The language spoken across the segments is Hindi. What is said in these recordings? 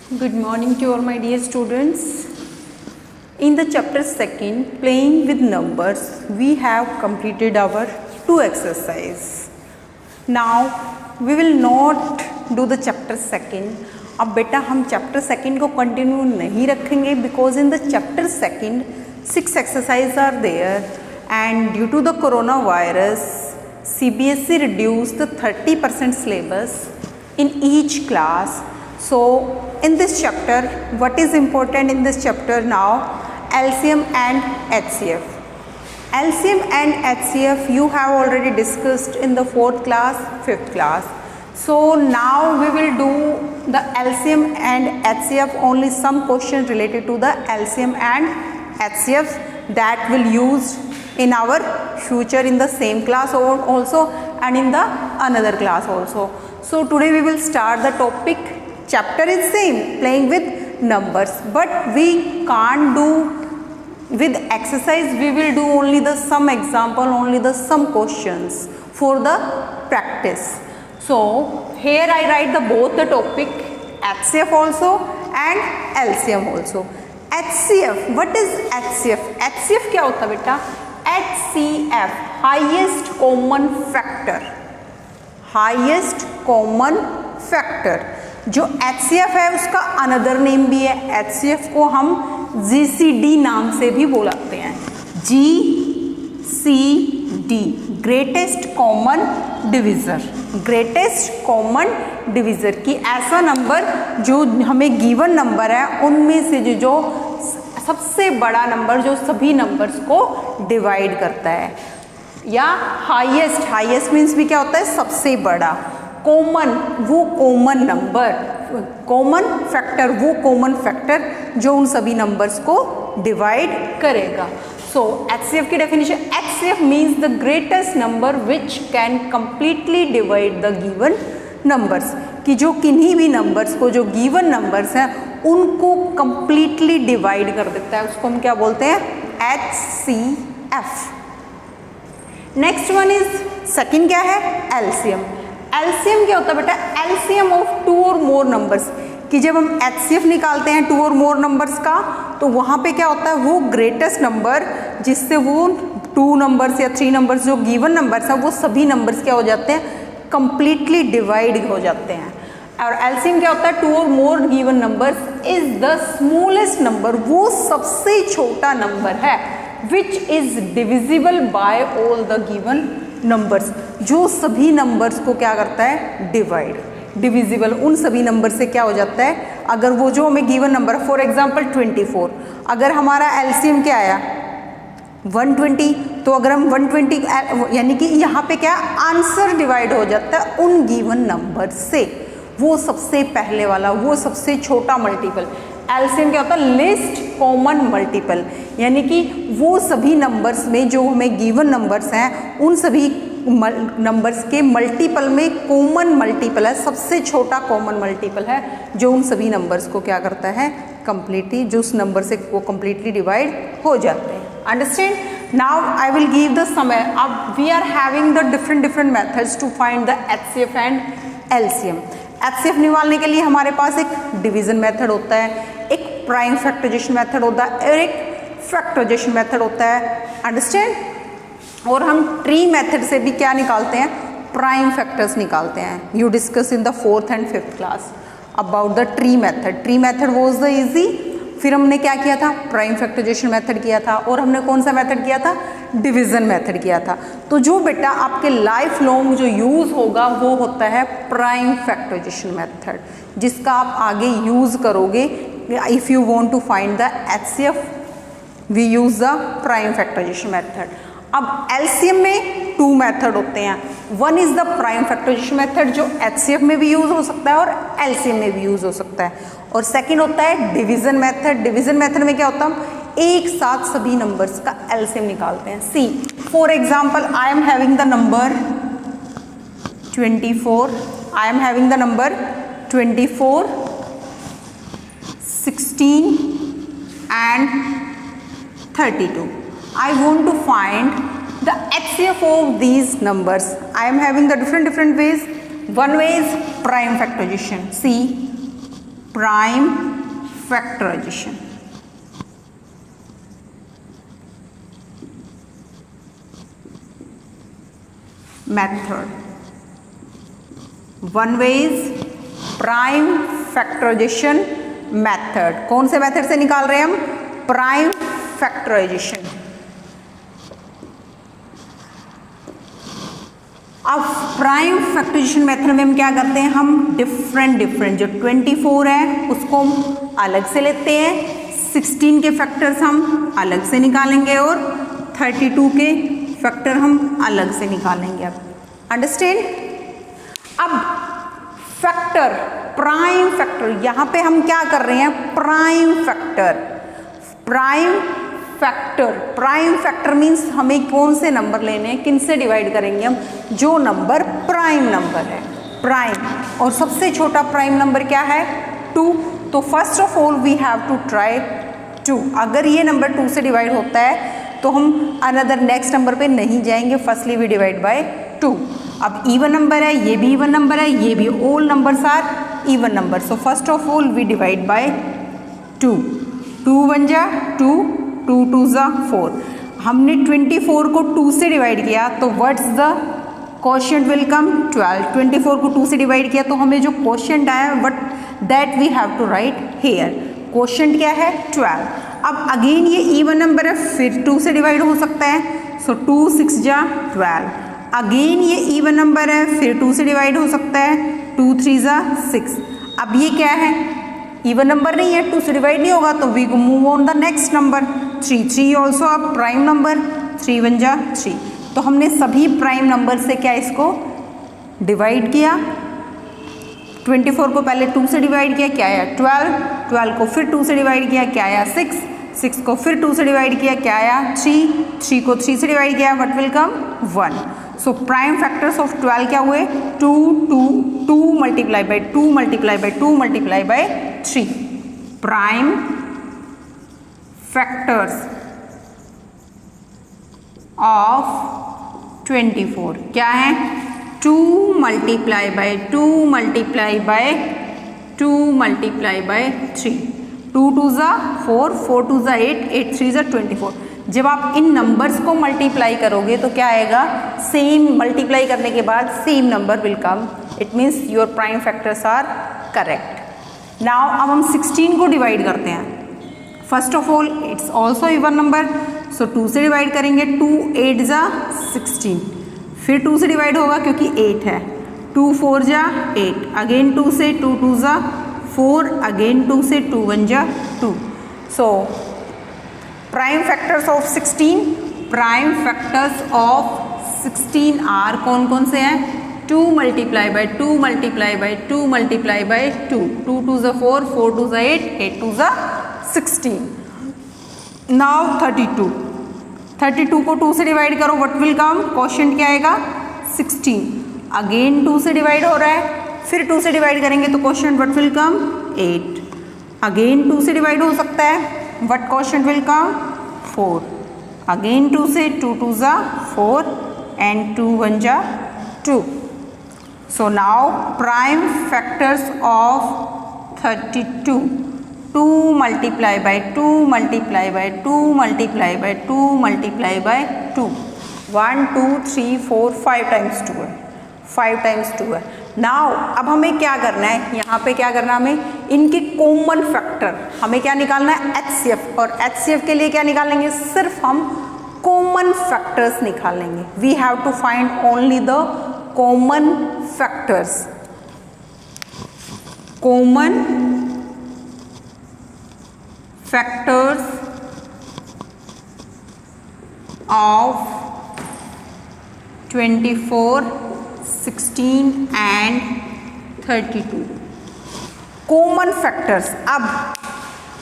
Good morning to all my dear students. In the chapter 2nd, playing with numbers, we have completed our 2 exercise. Now we will not do the chapter 2nd. अब बेटा हम चैप्टर 2nd को कंटिन्यू नहीं रखेंगे because in the chapter 2nd 6 exercises are there and due to the coronavirus CBSE reduced the 30% syllabus in each class. So in this chapter, what is important in this chapter now? LCM and HCF. LCM and HCF you have already discussed in the 4th class, 5th class. So now we will do the LCM and HCF, only some questions related to the LCM and HCF that will use in our future in the same class or also and in the another class also. So today we will start the topic. Chapter is same, playing with numbers, but we can't do with exercise. We will do only the sum example, only the sum questions for the practice. So here I write the both the topic HCF also and LCM also. HCF, what is HCF? HCF क्या होता है बेटा? HCF, highest common factor. Highest common factor. जो HCF है उसका अनदर नेम भी है. HCF को हम GCD नाम से भी बुलाते हैं. GCD, greatest common divisor. Greatest common divisor की ऐसा नंबर जो हमें गिवन नंबर है उनमें से जो सबसे बड़ा नंबर जो सभी नंबर्स को डिवाइड करता है, या हाईएस्ट. हाईएस्ट मीन्स भी क्या होता है? सबसे बड़ा. कॉमन, वो कॉमन नंबर. कॉमन फैक्टर, वो कॉमन फैक्टर जो उन सभी नंबर्स को डिवाइड करेगा. सो HCF की definition, HCF means the greatest number which can completely divide the given numbers. कि जो किन्हीं भी नंबर्स को, जो गिवन नंबर्स हैं उनको कंप्लीटली डिवाइड कर देता है, उसको हम क्या बोलते हैं? HCF. Next one is second क्या है? LCM. LCM क्या होता है बेटा? LCM ऑफ 2 और मोर नंबर्स. कि जब हम HCF निकालते हैं 2 और मोर नंबर्स का, तो वहाँ पे क्या होता है? वो ग्रेटेस्ट नंबर जिससे वो 2 नंबर्स या 3 नंबर्स जो गिवन नंबर्स हैं वो सभी नंबर्स क्या हो जाते हैं? कंप्लीटली डिवाइड हो जाते हैं. और LCM क्या होता है? 2 और more given numbers is the smallest number. वो सबसे छोटा नंबर है which is divisible by all the given numbers. जो सभी नंबर्स को क्या करता है? डिवाइड. डिविजिबल उन सभी नंबर से क्या हो जाता है? अगर वो जो हमें गिवन नंबर, फॉर एग्जांपल 24, अगर हमारा LCM क्या आया? 120. तो अगर हम 120 यानी कि यहाँ पे क्या आंसर डिवाइड हो जाता है उन गिवन नंबर से. वो सबसे पहले वाला, वो सबसे छोटा मल्टीपल. LCM क्या होता है? List common multiple. यानी कि वो सभी नंबर्स में जो हमें गिवन नंबर्स हैं उन सभी नंबर्स के मल्टीपल में कॉमन मल्टीपल है, सबसे छोटा कॉमन मल्टीपल है जो उन सभी नंबर्स को क्या करता है? कंप्लीटली, जो उस नंबर से वो कंप्लीटली डिवाइड हो जाते हैं. Understand? Now I will give the समय. अब we are having the different methods to find the HCF and LCM. HCF निकालने के लिए हमारे पास एक डिवीजन मेथड होता है, एक प्राइम फैक्टराइजेशन मेथड होता है और एक फैक्टराइजेशन मेथड होता है. अंडरस्टैंड? और हम ट्री मेथड से भी क्या निकालते हैं? प्राइम फैक्टर्स निकालते हैं. You discuss in the 4th and 5th class about the tree method. Tree method was the easy. फिर हमने क्या किया था? प्राइम फैक्टराइजेशन मेथड किया था. और हमने कौन सा मेथड किया था? डिवीजन मेथड किया था. तो जो बेटा आपके लाइफ लॉन्ग जो यूज़ होगा वो होता है प्राइम फैक्टराइजेशन मेथड, जिसका आप आगे यूज़ करोगे. If you want to find the HCF we use the prime factorization method. अब LCM में 2 मेथड होते हैं. One is the prime factorization method जो HCF में भी यूज़ हो सकता है और LCM में भी यूज़ हो सकता है. और सेकंड होता है डिवीजन मेथड. डिवीजन मेथड में क्या होता है? हम एक साथ सभी नंबर्स का LCM निकालते हैं. See for example I am having the number 24. I am having the number 24, 16 and 32. I want to find the HCF of these numbers. I am having the different ways. One way is prime factorization. See, prime factorization. Method, one ways prime factorization method. कौन से मेथड से निकाल रहे हैं हम? Prime factorization. अब प्राइम फैक्टराइजेशन मेथड में हम क्या करते हैं? हम डिफरेंट जो 24 है उसको हम अलग से लेते हैं, 16 के फैक्टर्स हम अलग से निकालेंगे और 32 के फैक्टर हम अलग से निकालेंगे। अब अंडरस्टैंड? अब फैक्टर, प्राइम फैक्टर, यहाँ पे हम क्या कर रहे हैं? प्राइम फैक्टर मीन्स हमें कौन से नंबर लेने हैं, किन से डिवाइड करेंगे हम? जो नंबर प्राइम नंबर है, प्राइम। और सबसे छोटा प्राइम नंबर क्या है? 2। तो first of all we have to try 2। अगर ये नंबर 2 से डिवाइड होता है तो हम अनदर नेक्स्ट नंबर पे नहीं जाएंगे, फर्स्टली वी डिवाइड बाय 2। अब इवन नंबर है, ये भी इवन नंबर है, ये भी, all numbers are even number. So first of all we divide by 2। 2 1 जा 2, 2 2 जा 4। हमने 24 को 2 से डिवाइड किया तो what's the quotient will come? 12। 24 को 2 से डिवाइड किया तो हमें जो क्वोशिएंट आया but that we have to write here. Quotient क्या है? 12। अब अगेन ये इवन नंबर है, फिर 2 से डिवाइड हो सकता है। सो 2 6 जा 12। अगेन ये इवन नंबर है, फिर 2 से डिवाइड हो सकता है। 2 3 जा 6। अब ये क्या है? इवन नंबर नहीं है, 2 से डिवाइड नहीं होगा तो we move on the next number 3। 3 also अब प्राइम नंबर, 3 1 जा 3। तो हमने सभी प्राइम नंबर से क्या इसको डिवाइड किया। 24 को पहले 2 से डिवाइड किया, क्या आया? 12। 12 को फिर 2 से डिवाइड किया, क्या आया? 6। 6 को फिर 2 से डिवाइड किया, क्या आया? 3। 3 को 3 से डिवाइड किया, what will come? 1। So prime factors of 12 क्या हुए? 2 2 2 multiply by 2 multiply by 2 multiply bye 3। Prime factors of 24 क्या है? 2 multiply by 2 multiply by 2 multiply bye 3। 2 2 जा 4, 4 2 जा 8, 8 3 जा 24। जब आप इन नंबर्स को मल्टीप्लाई करोगे तो क्या आएगा? सेम, मल्टीप्लाई करने के बाद same number will come. It means your prime factors are correct. Now अब हम 16 को डिवाइड करते हैं। First of all it's also even number, so 2 से डिवाइड करेंगे। 2 8 जा 16, फिर 2 से डिवाइड होगा क्योंकि 8 है। 2 4 जा 8, अगेन 2 से, 2 2 जा 4, अगेन 2 से, 2 1 जा 2। So prime factors of 16, prime factors of 16 are कौन कौन से हैं? 2 multiply by 2 multiply by 2 multiply by 2। 2 2 जा 4, 4 2 जा 8, 8 2 जा 16। नाउ 32। 32 को 2 से डिवाइड करो, व्हाट विल कम? क्वोशिएंट क्या आएगा? 16। अगेन 2 से डिवाइड हो रहा है, फिर 2 से डिवाइड करेंगे तो quotient what will come? 8। Again 2 से डिवाइड हो सकता है, what quotient will come? 4। Again 2 से, 2 2 जा 4 एंड 2 1 जा 2। So now prime factors of 32, 2 multiply by 2 multiply by 2 multiply by 2 multiply by 2। 1 2 3 4 5 times 2 है, 5 टाइम्स 2 है। नाउ अब हमें क्या करना है? यहाँ पे क्या करना है हमें? इनके कॉमन फैक्टर हमें क्या निकालना है? HCF। और HCF के लिए क्या निकालेंगे? सिर्फ हम कॉमन फैक्टर्स निकालेंगे। We have to find only the common factors. Common factors of 24, 16 and 32। Common factors. अब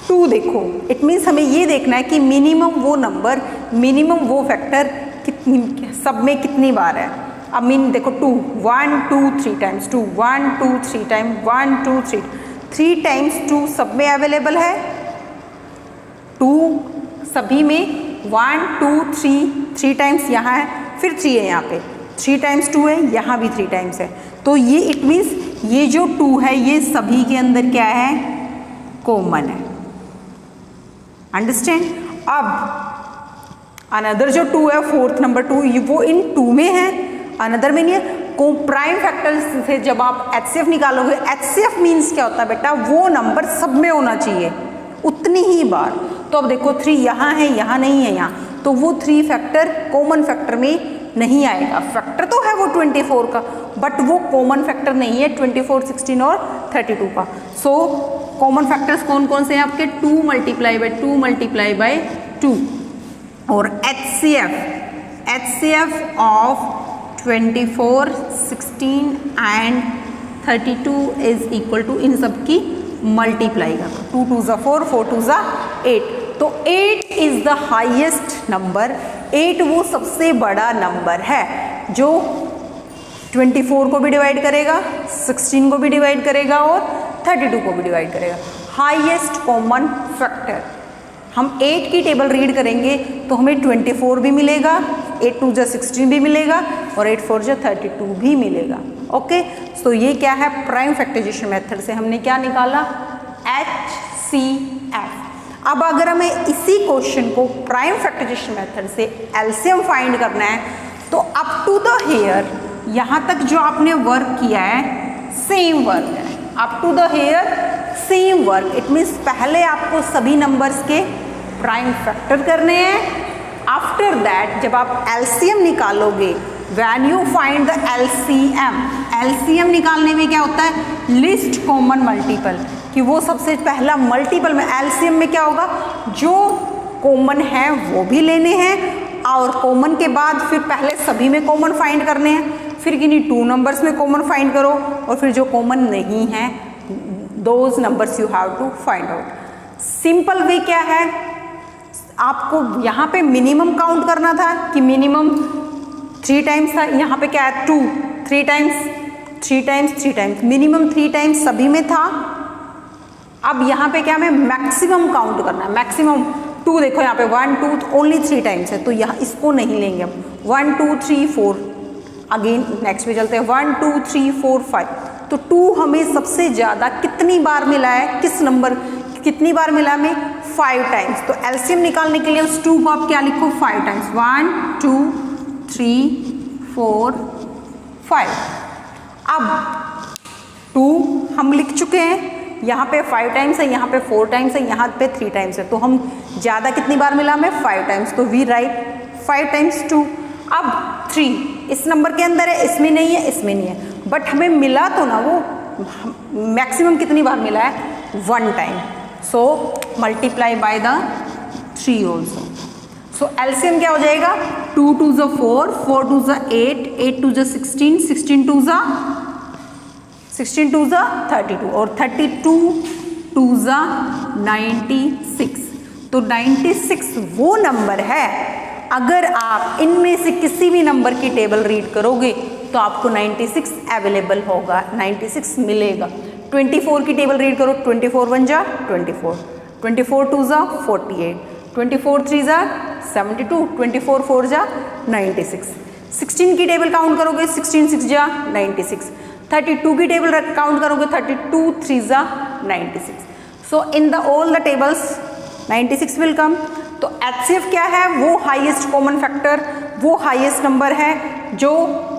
2 देखो, इट मीन्स हमें ये देखना है कि मिनिमम वो नंबर, मिनिमम वो फैक्टर कितनी, सब में कितनी बार है। अब मीन देखो 2, 1 2 3 टाइम्स 2, 1 2 3 टाइम 1 2 3, 3 टाइम्स 2 सब में अवेलेबल है। 2 सभी में 1 2 3 टाइम्स यहाँ है, फिर 3 है यहाँ पे, 3 टाइम्स 2 है, यहाँ भी 3 टाइम्स है। तो ये इट मीन्स ये जो 2 है ये सभी के अंदर क्या है? कॉमन है। अंडरस्टैंड। अब अनदर जो 2 है, फोर्थ नंबर 2, वो इन 2 में है, अनदर में नहीं है। प्राइम फैक्टर से जब आप HCF निकालोगे, HCF मीन्स क्या होता है बेटा, वो नंबर सब में होना चाहिए उतनी ही बार। तो अब देखो 3 यहाँ है, यहाँ नहीं है, यहाँ, तो वो 3 फैक्टर कॉमन फैक्टर में नहीं आएगा। फैक्टर तो है वो 24 का, बट वो कॉमन फैक्टर नहीं है 24, 16 और 32 का। सो कॉमन फैक्टर्स कौन कौन से हैं आपके, 2 × 2 × 2, और HCF of 24, 16 and 32 is equal to, इन सब की मल्टीप्लाई करो, 2 2 ज़ा 4, 4 2 ज़ा 8, तो 8 इज द हाईएस्ट नंबर। 8 वो सबसे बड़ा नंबर है जो 24 को भी डिवाइड करेगा, 16 को भी डिवाइड करेगा और 32 को भी डिवाइड करेगा। Highest common factor. हम 8 की टेबल रीड करेंगे तो हमें 24 भी मिलेगा, 8 2 ज़ा 16 भी मिलेगा और 8 4 ज़ा 32 भी मिलेगा। ओके, सो ये क्या है, प्राइम फैक्टराइजेशन मेथड से हमने क्या निकाला, HCF। अब अगर हमें इसी क्वेश्चन को प्राइम फैक्टराइजेशन मेथड से एलसीएम फाइंड करना है, तो अप टू द हेयर यहाँ तक जो आपने वर्क किया है सेम वर्क है, up to the here same work. It means पहले आपको सभी नंबर्स के प्राइम फैक्टर करने हैं। आफ्टर दैट जब आप एलसीएम निकालोगे, when you find the LCM निकालने में क्या होता है, लिस्ट कॉमन मल्टीपल, कि वो सबसे पहला मल्टीपल में एलसीएम में क्या होगा, जो कॉमन है वो भी लेने हैं, और कॉमन के बाद फिर पहले सभी में कॉमन फाइंड करने हैं, फिर किन्हीं 2 नंबर्स में कॉमन फाइंड करो, और फिर जो कॉमन नहीं है those numbers you have to find out. Simple way क्या है, आपको यहाँ पे मिनिमम काउंट करना था कि मिनिमम 3 टाइम्स था, यहाँ पे क्या है 2, 3 टाइम्स, मिनिमम 3 टाइम्स सभी में था। अब यहाँ पे क्या हमें मैक्सिमम काउंट करना है, मैक्सिमम 2, देखो यहाँ पे 1 2 ओनली 3 टाइम्स है, तो यहाँ इसको नहीं लेंगे हम। 1 2 3 4, अगेन नेक्स्ट पे चलते हैं, 1 2 3 4 5, तो 2 हमें सबसे ज़्यादा कितनी बार मिला है, किस नंबर कितनी बार मिला हमें, 5 टाइम्स। तो एलसीएम निकालने के लिए उस 2 को आप क्या लिखो, 5 टाइम्स, 1 2 3 4 5। अब 2 हम लिख चुके हैं, यहाँ पे 5 टाइम्स है, यहाँ पे 4 टाइम्स है, यहाँ पे 3 टाइम्स है, तो हम ज़्यादा कितनी बार मिला हमें, 5 टाइम्स, तो वी राइट 5 टाइम्स 2। अब 3 इस नंबर के अंदर है, इसमें नहीं है, इसमें नहीं है, बट हमें मिला तो ना वो मैक्सिमम कितनी बार मिला है, 1 time, so multiply by the 3 also. So LCM क्या हो जाएगा, 2 2 ज़ा 4, 4 2 ज़ा 8, 8 2 ज़ा 16, 16 2 ज़ा 32, और 32 2 ज़ा 96। तो 96 वो नंबर है, अगर आप इनमें से किसी भी नंबर की टेबल रीड करोगे तो आपको 96 अवेलेबल होगा, 96 मिलेगा। 24 की टेबल रीड करो, 24 1 जा 24, 24 2 जा 48, 24 3 जा 72, 24 4 जा 96। 16 की टेबल काउंट करोगे, 16 6 जा 96। 32 की टेबल काउंट करोगे, 32 3 जा 96। So in the all the tables 96 will come. तो HCF क्या है, वो हाईएस्ट कॉमन फैक्टर, वो हाईएस्ट नंबर है जो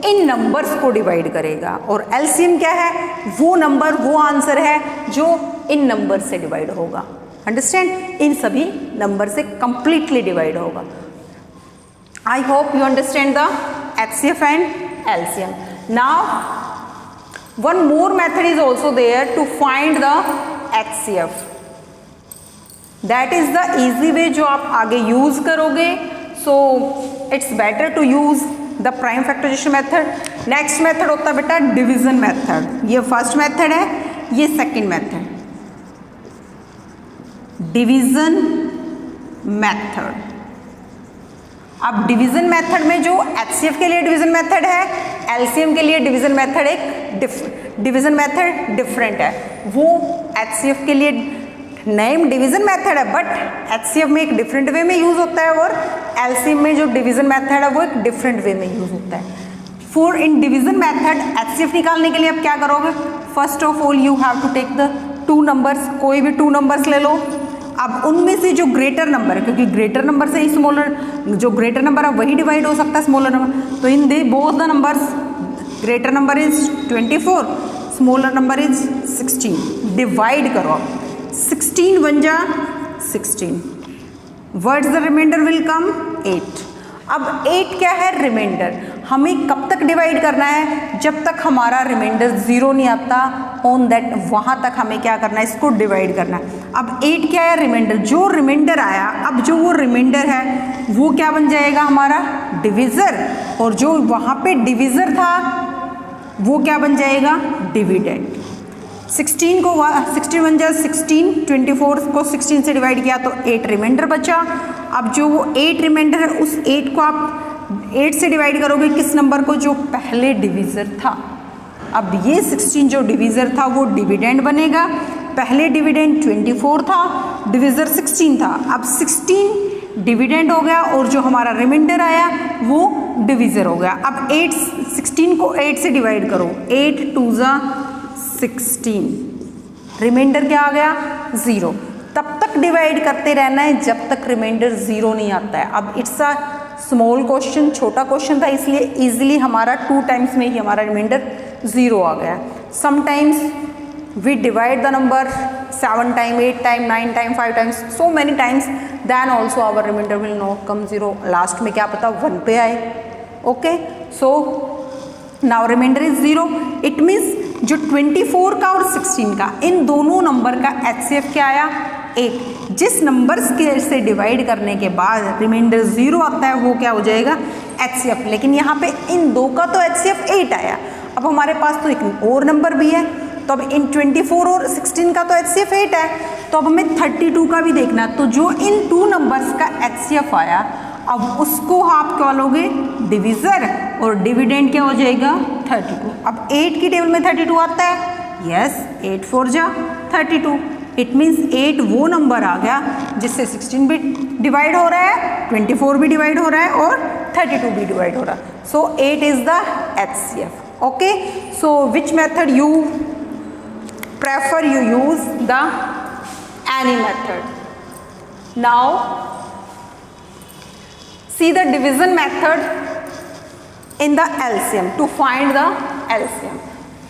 इन नंबर्स को डिवाइड करेगा, और LCM क्या है, वो नंबर, वो आंसर है जो इन नंबर से डिवाइड होगा। अंडरस्टैंड, इन सभी नंबर से कंप्लीटली डिवाइड होगा। I hope you understand the HCF and LCM। Now one more method is also there to find the HCF। That is the easy way जो आप आगे यूज करोगे। So it's better to use the prime factorization method. Next method होता है बेटा डिवीजन मेथड। ये फर्स्ट मेथड है, ये सेकंड मेथड, डिवीजन मेथड। अब डिवीजन मेथड में जो HCF के लिए डिवीजन मेथड है, LCM के लिए डिवीजन मेथड एक डिवीजन मेथड डिफरेंट है। वो HCF के लिए नेम डिवीजन मेथड है, बट HCF में एक डिफरेंट वे में यूज होता है, और LCM में जो डिवीजन मेथड है वो एक डिफरेंट वे में यूज होता है। For in division method HCF निकालने के लिए आप क्या करोगे, first of all you have to take the 2 numbers, कोई भी 2 नंबर्स ले लो। अब उनमें से जो ग्रेटर नंबर है, क्योंकि ग्रेटर नंबर से ही स्मॉलर, जो ग्रेटर नंबर है वही डिवाइड हो सकता है स्मॉलर नंबर, तो in the both the numbers greater number is 24, smaller number is 16। Divide करो आप, 16 1 जा 16, what's the remainder will come 8। अब 8 क्या है? रिमाइंडर। हमें कब तक डिवाइड करना है? जब तक हमारा रिमाइंडर 0 नहीं आता ऑन दैट, वहाँ तक हमें क्या करना है? इसको डिवाइड करना है। अब 8 क्या है? रिमाइंडर। जो रिमाइंडर आया, अब जो वो रिमाइंडर है वो क्या बन जाएगा? हमारा डिविज़र। और जो वहाँ पे डिविज़र था वो क्या बन जाएगा? डिविडेंड। 16 को 16 1 जा 16, 24 को 16 से डिवाइड किया तो 8 रिमाइंडर बचा। अब जो वो 8 रिमाइंडर है, उस 8 को आप 8 से डिवाइड करोगे किस नंबर को? जो पहले डिविज़र था। अब ये 16 जो डिविज़र था वो डिविडेंड बनेगा। पहले डिविडेंड 24 था, डिविज़र 16 था। अब 16 डिविडेंड हो गया और जो हमारा रिमाइंडर आया वो डिविज़र हो गया। अब 16 को 8 से डिवाइड करो, 8 2 जा 16, रिमाइंडर क्या आ गया? 0। तब तक डिवाइड करते रहना है जब तक रिमाइंडर 0 नहीं आता है। अब इट्स अ स्मॉल क्वेश्चन, छोटा क्वेश्चन था, इसलिए इजीली हमारा 2 टाइम्स में ही हमारा रिमाइंडर 0 आ गया। Sometimes we divide the number 7 time, 8 time, 9 time, 5 times, so many times, then also our remainder will not come 0। Last में क्या पता 1 पे आए। Okay, so now remainder is 0। It means जो 24 का और 16 का, इन दोनों नंबर का HCF क्या आया? 8। जिस नंबर के से डिवाइड करने के बाद रिमाइंडर 0 आता है वो क्या हो जाएगा? HCF। लेकिन यहाँ पे इन दो का तो HCF 8 आया। अब हमारे पास तो एक और नंबर भी है, तो अब इन 24 और 16 का तो HCF 8 है, तो अब हमें 32 का भी देखना है। तो जो इन 2 नंबर्स का HCF आया, अब उसको आप क्या लोगे? डिविज़र, और डिविडेंड क्या हो जाएगा? 32। अब 8 की टेबल में 32 आता है, यस, 8 4 जा 32। इट मीन्स 8 वो नंबर आ गया जिससे 16 भी डिवाइड हो रहा है, 24 भी डिवाइड हो रहा है और 32 भी डिवाइड हो रहा है। सो 8 is the HCF। Okay, so which method you prefer? You use the any method. Now see the division method in the LCM to find the LCM.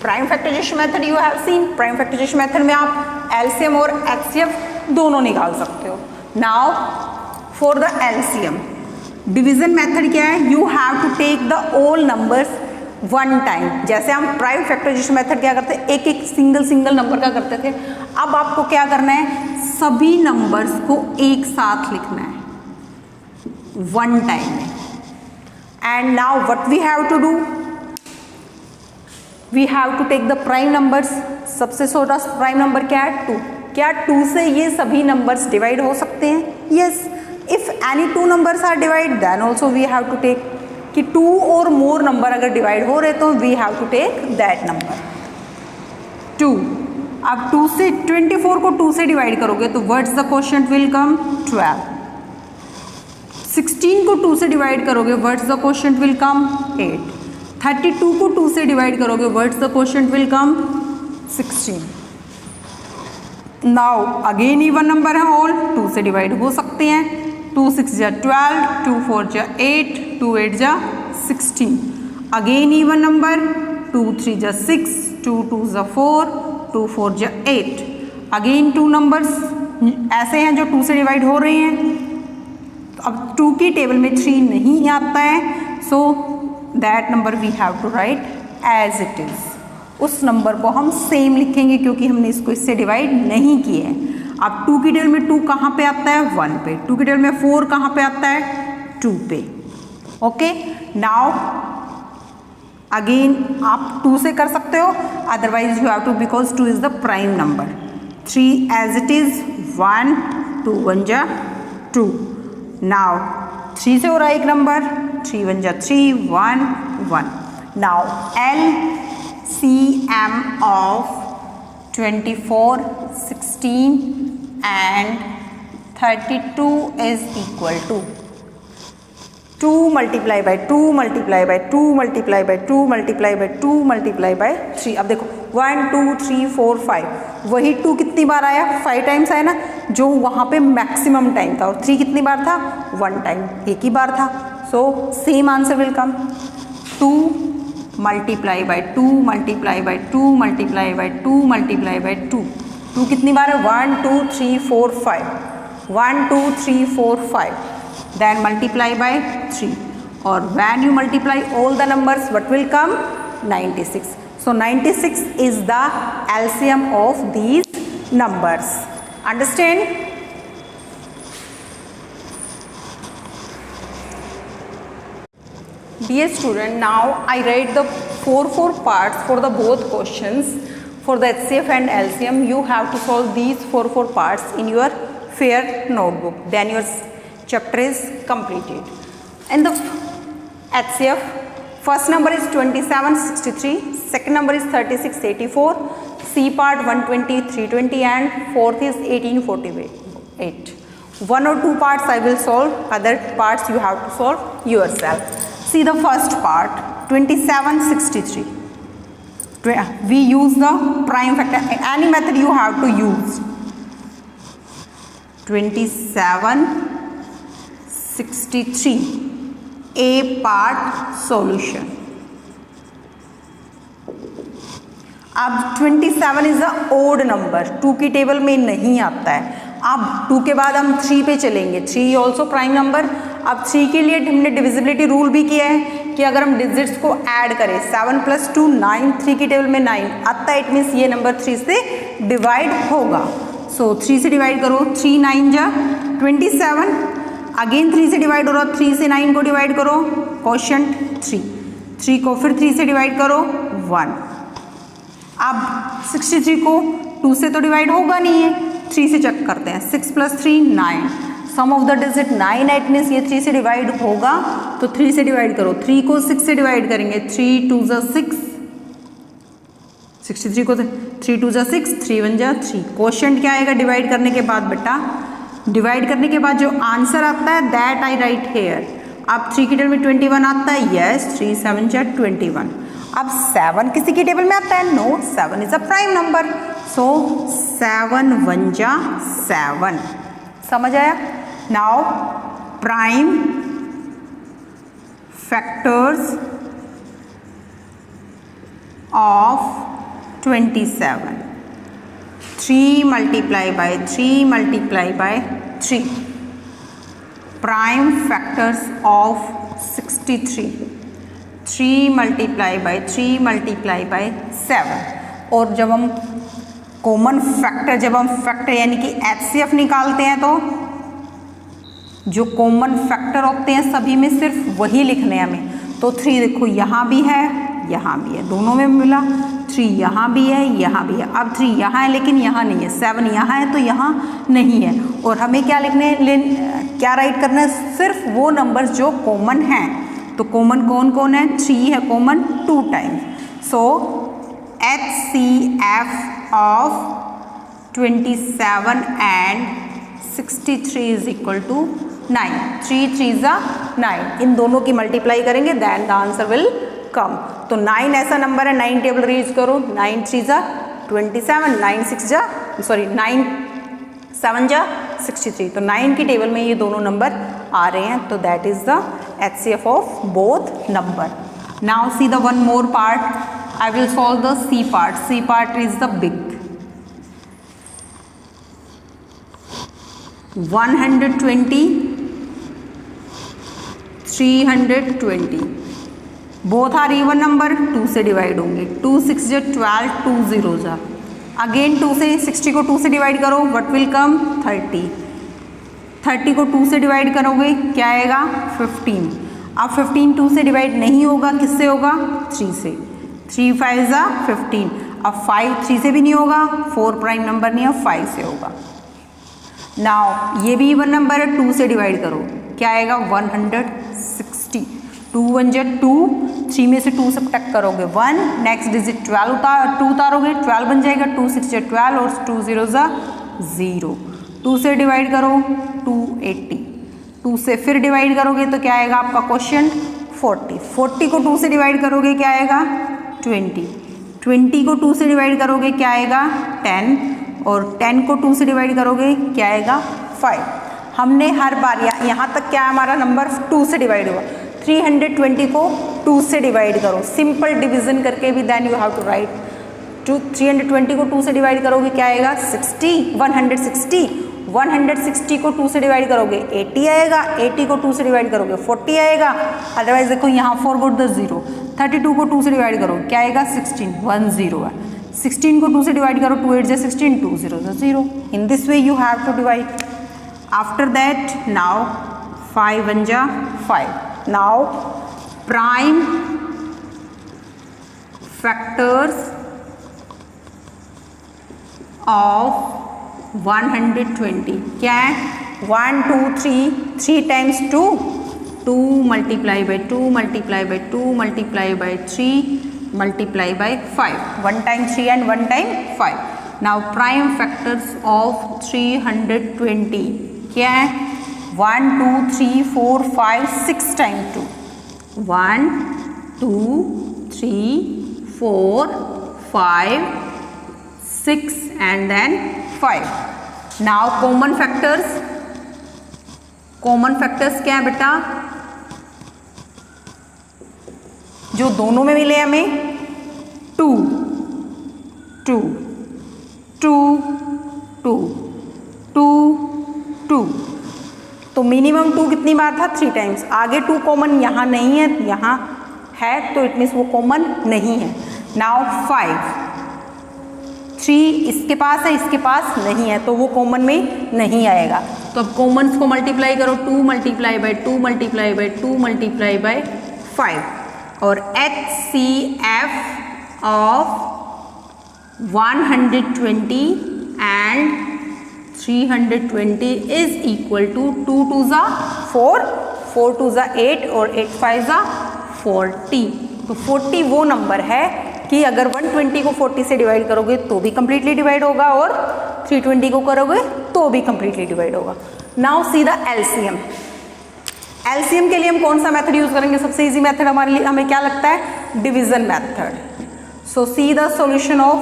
Prime factorization method you have seen. Prime factorization method में आप LCM और HCF दोनों निकाल सकते हो। Now for the LCM, division method क्या है? You have to take the all numbers one time. जैसे हम प्राइम फैक्टराइजेशन मेथड क्या करते हैं? एक एक सिंगल नंबर का करते थे। अब आपको क्या करना है? सभी नंबर्स को एक साथ लिखना है one time. And now what we have to do? We have to take the prime numbers. सबसे छोटा प्राइम नंबर क्या है? 2। क्या 2 से ये सभी नंबर्स डिवाइड हो सकते हैं? Yes. If any 2 numbers are divided, then also we have to take कि 2 और more नंबर अगर डिवाइड हो रहे तो we have to take that number 2। अब 2 से 24 को 2 से डिवाइड करोगे तो what's the quotient will come? 12। 16 को 2 से डिवाइड करोगे, what's the quotient will come? 8। 32 को 2 से डिवाइड करोगे, what's the quotient will come? 16। Now again even number है, ऑल 2 से डिवाइड हो सकते हैं। 2 6 जा 12, 2 4 जा 8, 2 8 जा 16। अगेन इवन नंबर, 2 3 जा 6, 2 2 जा 4, 2 4 जा 8। अगेन 2 नंबर्स ऐसे हैं जो 2 से डिवाइड हो रहे हैं। अब 2 की टेबल में 3 नहीं आता है, so that number we have to write as it is. उस नंबर को हम सेम लिखेंगे क्योंकि हमने इसको इससे डिवाइड नहीं किया है। अब 2 की टेबल में 2 कहाँ पे आता है? 1 पे। 2 की टेबल में 4 कहाँ पे आता है? 2 पे। ओके, नाउ अगेन आप 2 से कर सकते हो, otherwise you have to, because 2 is the prime number. 3 as it is, 1 2 1 जा 2। नाउ 3 से हो रहा है एक नंबर, 3 1 जा 3, 1 1। Now LCM of 24, 16 and 32 is equal to 2 multiply by 2 multiply by 2 multiply by 2 multiply by 2 multiply by 3। अब देखो 1 2 3 4 5, वही 2 कितनी बार आया, 5 टाइम्स आया ना, जो वहाँ पे मैक्सिमम टाइम था, और 3 कितनी बार था, 1 टाइम, एक ही बार था। So same answer will come 2 multiply by 2 multiply by 2 multiply by 2 multiply by 2, 2 कितनी बार है, 1 2 3 4 5, 1 2 3 4 5, then multiply by 3, or when you multiply all the numbers what will come, 96. So 96 is the LCM of these numbers. Understand? Dear student, now I write the 4 parts for the both questions. For the HCF and LCM, you have to solve these 4 parts in your fair notebook. Then your chapter is completed. And the HCF, first number is 2763, second number is 3684, C part 120, 320, and fourth is 1848. 1 or 2 parts I will solve, other parts you have to solve yourself. See the first part, 2763. We use the prime factor, any method you have to use. 2763, A part solution. अब 27 इज अ ओड नंबर, 2 की टेबल में नहीं आता है। अब 2 के बाद हम 3 पे चलेंगे, 3 ऑल्सो प्राइम नंबर। अब 3 के लिए हमने डिविजिबिलिटी रूल भी किया है कि अगर हम डिजिट्स को ऐड करें, 7 + 2 9, 3 की टेबल में 9 आता है, इट मीन्स ये नंबर 3 से डिवाइड होगा। सो 3 से डिवाइड करो, 3 9 जा 27, अगेन 3 से डिवाइड हो रहा, 3 से 9 को डिवाइड करो, क्वोशंट 3 को फिर 3 से डिवाइड करो 1। अब 63 को 2 से तो डिवाइड होगा नहीं है, 3 से चेक करते हैं, 6 + 3 9, सम ऑफ द डिजिट 9 है, इट मीन्स ये 3 से डिवाइड होगा, तो 3 से डिवाइड करो, 3 को 6 से डिवाइड करेंगे, 3 2 = 6, 63 को 3 2 = 6, 3 1 = 3। क्वोशंट क्या आएगा डिवाइड करने के बाद बेटा, डिवाइड करने के बाद जो आंसर आता है दैट आई राइट हेयर। अब 3 की टेबल में 21 आता है, यस, 3 7 = 21। अब 7 किसी की टेबल में आता है, no, 7 is a prime number, so 7 1 = 7। समझ आया? Now prime factors of 27, 3 multiply by 3 multiply by 3, prime factors of 63, 3 multiply by 3 multiply by 7। और जब हम कॉमन फैक्टर, जब हम फैक्टर यानी कि HCF निकालते हैं, तो जो कॉमन फैक्टर होते हैं सभी में सिर्फ वही लिखने हैं हमें। तो 3 देखो यहाँ भी है, यहाँ भी है, दोनों में मिला, 3 यहाँ भी है, यहाँ भी है। अब 3 यहाँ है लेकिन यहाँ नहीं है, 7 यहाँ है तो यहाँ नहीं है। और हमें क्या लिखने क्या राइट करना है, सिर्फ वो नंबर्स जो कॉमन हैं। तो कॉमन कौन कौन है, 3 है common 2 times. So HCF of 27 and 63 is equal to 9, 3 3 = 9, इन दोनों की मल्टीप्लाई करेंगे, then the answer will come. तो 9 ऐसा नंबर है, 9 टेबल रीज करो, 9 3 = 27, 9 7 = 63, तो 9 की टेबल में ये दोनों नंबर आ रहे हैं, तो that is the HCF of both number. Now see the one more part, I will solve the C part. C part is the big, 120 320, both are even number, 2 से डिवाइड होंगे, 2 6 = 12, 2 0 = अगेन 2 से 60 को 2 से डिवाइड करो, व्हाट विल कम 30, 30 को 2 से डिवाइड करोगे क्या आएगा 15। अब 15 2 से डिवाइड नहीं होगा, किससे होगा 3 से, 3 5 = 15। अब 5 3 से भी नहीं होगा, 4 प्राइम नंबर नहीं है, 5 से होगा। नाउ ये भी इवन नंबर है, 2 से डिवाइड करो क्या आएगा 160, 2 1 = 2, 3 में से 2 सबट्रैक्ट करोगे 1, नेक्स्ट डिजिट 2 उतारोगे, 12 बन जाएगा, 2 6 = 12 और 2 0 = 0, 2 से डिवाइड करो 280, 2 से फिर डिवाइड करोगे तो क्या आएगा आपका क्वेश्चन 40, 40 को 2 से डिवाइड करोगे क्या आएगा 20, 20 को 2 से डिवाइड करोगे क्या आएगा 10, और 10 को 2 से डिवाइड करोगे क्या आएगा 5। हमने हर बार यहाँ तक क्या हमारा नंबर 2 से डिवाइड हुआ, 320 को 2 से डिवाइड करो, सिंपल डिवीजन करके भी, then you have to write 320 को 2 से डिवाइड करोगे क्या आएगा 160, 160 को 2 से डिवाइड करोगे 80 आएगा, 80 को 2 से डिवाइड करोगे 40 आएगा। अदरवाइज देखो यहाँ फॉरवर्ड द 0, 32 को 2 से डिवाइड करो क्या आएगा 16, 10 है। 16 को 2 से डिवाइड करो, 2 8 जा 16, 2 0 जा 0। In this way you have to divide. After that now 5 1 जा 5। नाउ प्राइम फैक्टर्स ऑफ 120 क्या है 1 2 3, 3 times 2, 2 multiply by 2 multiply by 2 multiply by 3 multiply by 5, 1 time 3 and 1 time 5। Now prime factors of 320 क्या है 1 2 3 4 5 6 time 2, 1 2 3 4 5 6 and then 5। now common factors क्या है बेटा, जो दोनों में मिले हमें 2 2 2 2 2 2, तो मिनिमम 2 कितनी बार था 3 टाइम्स। आगे 2 कॉमन यहाँ नहीं है, यहाँ है तो इट मीन्स वो कॉमन नहीं है। नाउ 5, 3 इसके पास है, इसके पास नहीं है, तो वो कॉमन में नहीं आएगा। तो अब कॉमन्स को मल्टीप्लाई करो, 2 multiply by 2 multiply by 2 multiply by 5, और HCF of 120 and 320 is equal to 2 2 जा 4, 4 2 जा 8 और 8 5 जा 40। तो 40 वो नंबर है कि अगर 120 को 40 से डिवाइड करोगे तो भी कंप्लीटली डिवाइड होगा, और 320 को करोगे तो भी कंप्लीटली डिवाइड होगा। Now see the LCM. LCM के लिए हम कौन सा मेथड यूज करेंगे, सबसे इजी मेथड हमारे लिए हमें क्या लगता है division method. So see the solution of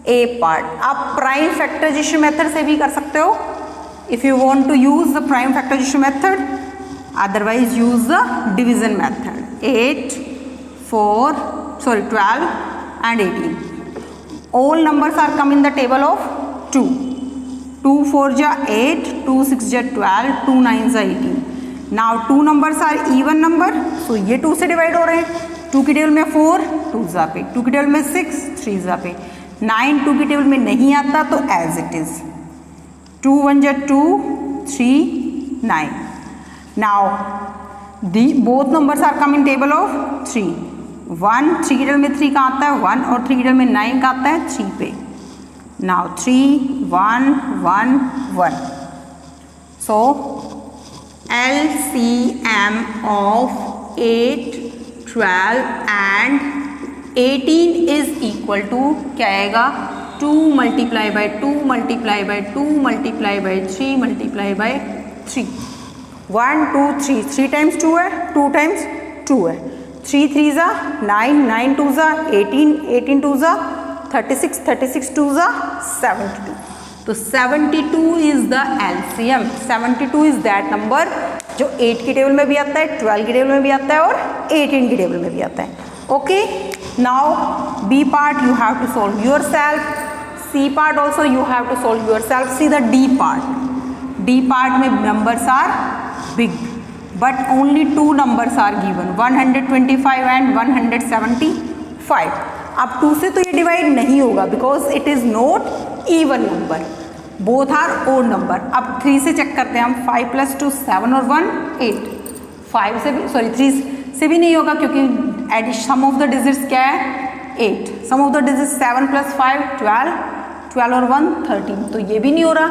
A part. आप प्राइम फैक्टराइजेशन मेथड से भी कर सकते हो if you want to use the prime factorization method, otherwise use the division method. 12 and 18, all numbers are come in the table of 2, 2 4 ja 8, 2 6 ja 12, 2 9 ja 18। now 2 numbers are even number, so ये 2 से डिवाइड हो रहे हैं। 2 की टेबल में 4, 2 जा पे, 2 की टेबल में 6, 3 जा पे, 9 2 की टेबल में नहीं आता तो as it is, 2 1 ja 2, 3 9। now both numbers are come in table of 3, 1 3 की टेबल में 3 का आता है 1, और 3 की टेबल में 9 का आता है 3 पे। Now 3 1 1 1। So LCM of 8 12 and 18 is equal to क्या आएगा 2 multiply by 2 multiply by 2 multiply by 3 multiply by 3। 1 2 3, 3 times 2 है, 2 टाइम्स 2 है, 3 3 जा 9, 9 2 जा 18, 18 2 जा 36, 36 2 जा 72। तो 72 is the LCM. 72 is that number जो 8 की टेबल में भी आता है, 12 की टेबल में भी आता है और 18 की टेबल में भी आता है। Okay, now B part you have to solve yourself, C part also you have to solve yourself. See the D part. D part में numbers are big but only 2 numbers are given, 125 and 175। अब 2 से तो ये डिवाइड नहीं होगा because it is not even number, both are odd number. अब 3 से चेक करते हैं हम, 5 + 2 7 और 1 8। 5 से भी 3 से भी नहीं होगा क्योंकि सम ऑफ द डिजिट्स क्या है 8, सम ऑफ द डिजिट्स 7 + 5 12, 12 और 1 13, तो ये भी नहीं हो रहा।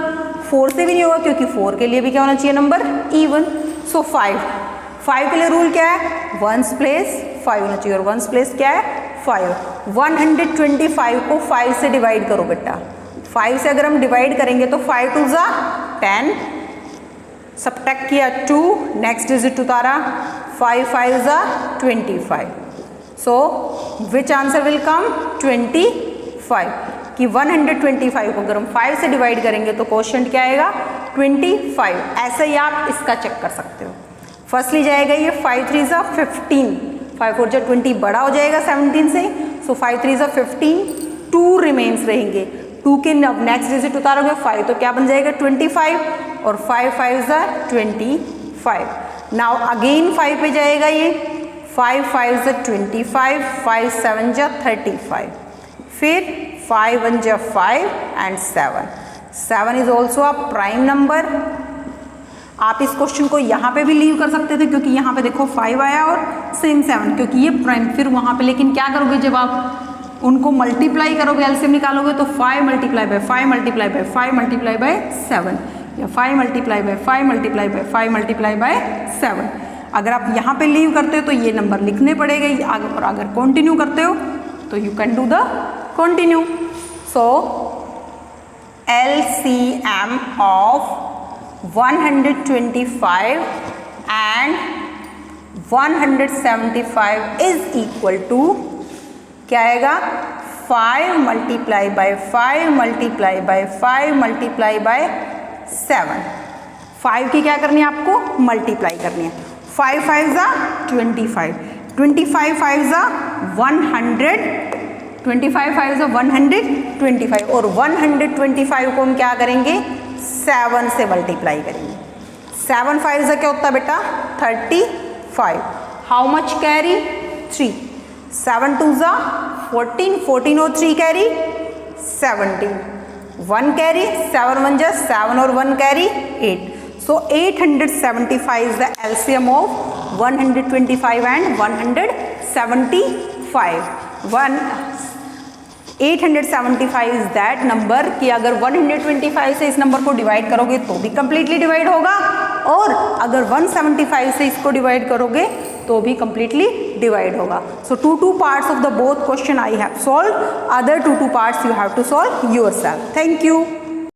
4 से भी नहीं होगा क्योंकि 4 के लिए भी क्या होना चाहिए नंबर इवन। सो 5 के लिए रूल क्या है 1s प्लेस 5 होना चाहिए, और 1s प्लेस क्या है 5। 125 को 5 से डिवाइड करो बेटा, 5 से अगर हम डिवाइड करेंगे तो 5 2 जा 10, सब्ट्रैक्ट किया 2, नेक्स्ट डिजिट उतारा 5 5 जा 25। सो विच आंसर विल कम 25 कि 125 को अगर हम 5 से डिवाइड करेंगे तो क्वोशंट क्या आएगा 25। ऐसे ही आप इसका चेक कर सकते हो। फर्स्टली जाएगा ये 5 3 ज़ा 15, 5 4 ज़ा 20 बड़ा हो जाएगा 17 से, सो 5 3 ज़ा 15, 2 रिमेन्स रहेंगे, 2 के नेक्स्ट डिजिट उतारोगे 5 तो क्या बन जाएगा 25 और 5 5 ज़ा 25। नाउ अगेन 5 पे जाएगा ये 5 5 ज़ा 25, 5 7 ज़ा 35, फिर 5 1 ज़ा 5 and 7 is also a prime number. आप इस क्वेश्चन को यहाँ पे भी लीव कर सकते थे क्योंकि यहाँ पे देखो 5 आया और सेम 7 क्योंकि ये प्राइम, फिर वहाँ पे लेकिन क्या करोगे जब आप उनको मल्टीप्लाई करोगे एलसीएम निकालोगे तो 5 multiply by 5 multiply by 5 multiply by 7 या 5 multiply by 5 multiply by 5 multiply by 7। अगर आप यहाँ पे लीव करते हो तो ये नंबर लिखने पड़ेगा, और अगर कंटिन्यू करते हो तो you can do the continue. So LCM of 125 and 175 is equal to क्या आएगा 5 multiply by 5 multiply by 5 multiply by 7। 5 की क्या करनी है आपको मल्टीप्लाई करनी है, 5 5 ज़ा 25, 25 5 ज़ा 100, 25 5 ज़ा 125 और 125 को हम क्या करेंगे 7 से मल्टीप्लाई करेंगे। 7 5 ज़ा क्या होता है बेटा 35, हाउ मच कैरी 3, 7 2 ज़ा 14, 14 और 3 कैरी 17, 1 कैरी 7 1 ज़ा 7 और 1 carry 8। So 875 is the LCM of 125 and 175। 875 is that number कि अगर 125 से इस नंबर को डिवाइड करोगे तो भी कंप्लीटली डिवाइड होगा, और अगर 175 से इसको डिवाइड करोगे तो भी कंप्लीटली डिवाइड होगा। So 2 parts of the both question I have solve, other 2 parts you have to solve yourself. Thank you.